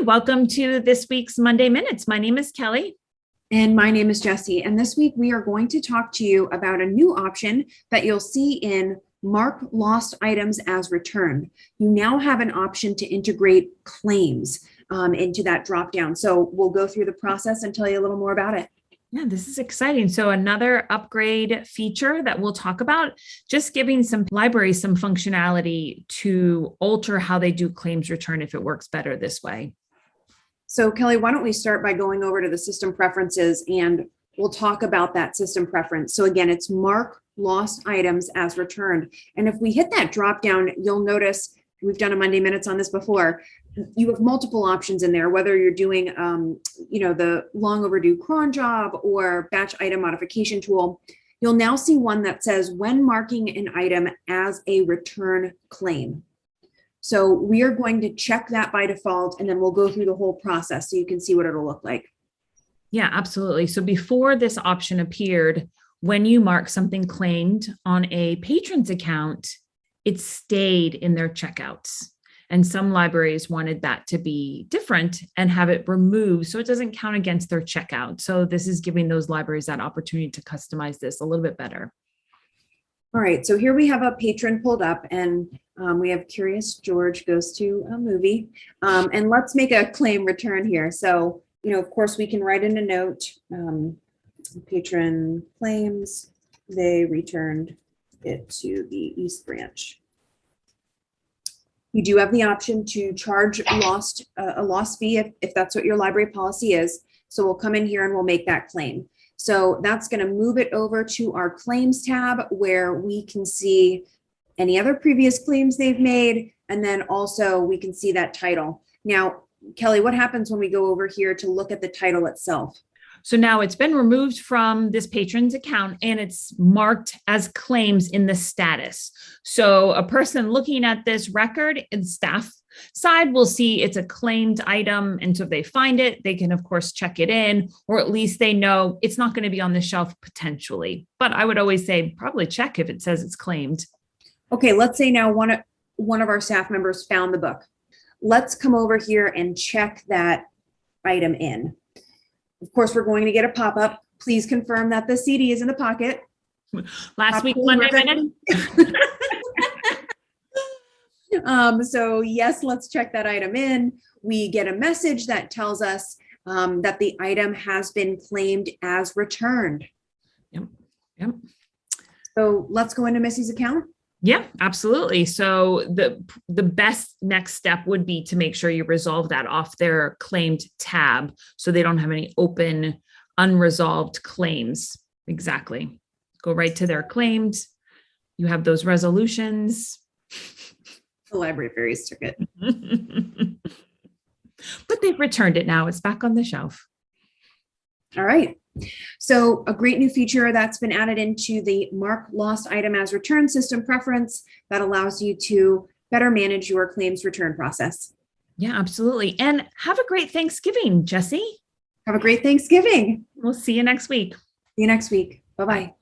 welcome to this week's Monday Minutes. My name is Kelly. And my name is Jessie. And this week we are going to talk to you about a new option that you'll see in Mark Lost Items as Returned. You now have an option to integrate claims into that dropdown. So we'll go through the process and tell you a little more about it. Yeah, this is exciting. So another upgrade feature that we'll talk about, just giving some libraries some functionality to alter how they do claims return if it works better this way. So Kelly, why don't we start by going over to the system preferences and we'll talk about that system preference. So again, it's Mark Lost Items as Returned. And if we hit that drop down, you'll notice we've done a Monday Minutes on this before. You have multiple options in there, whether you're doing, the long overdue cron job or batch item modification tool. You'll now see one that says when marking an item as a return claim. So we are going to check that by default, and then we'll go through the whole process so you can see what it'll look like. Yeah, absolutely. So before this option appeared, when you mark something claimed on a patron's account, it stayed in their checkouts. And some libraries wanted that to be different and have it removed so it doesn't count against their checkout. So this is giving those libraries that opportunity to customize this a little bit better. All right, so here we have a patron pulled up and we have Curious George Goes to a Movie. And let's make a claim return here. So, of course, we can write in a note, patron claims, they returned it to the East Branch. You do have the option to charge a lost fee if that's what your library policy is. So we'll come in here and we'll make that claim. So that's going to move it over to our claims tab where we can see any other previous claims they've made. And then also we can see that title. Now, Kelly, what happens when we go over here to look at the title itself? So now it's been removed from this patron's account and it's marked as claims in the status. So a person looking at this record in staff side will see it's a claimed item. And so if they find it, they can, of course, check it in, or at least they know it's not going to be on the shelf potentially. But I would always say probably check if it says it's claimed. Okay, let's say now one of our staff members found the book. Let's come over here and check that item in. Of course, we're going to get a pop-up. Please confirm that the CD is in the pocket. Last week, Monday Minute. So yes, let's check that item in. We get a message that tells us that the item has been claimed as returned. Yep. So let's go into Missy's account. Yeah, absolutely. So the best next step would be to make sure you resolve that off their claimed tab so they don't have any open, unresolved claims. Exactly. Go right to their claimed. You have those resolutions. The library fairies took it. But they've returned it now. It's back on the shelf. All right. So a great new feature that's been added into the Mark Lost Item as Returned system preference that allows you to better manage your claims return process. Yeah, absolutely. And have a great Thanksgiving, Jessie. Have a great Thanksgiving. We'll see you next week. See you next week. Bye-bye.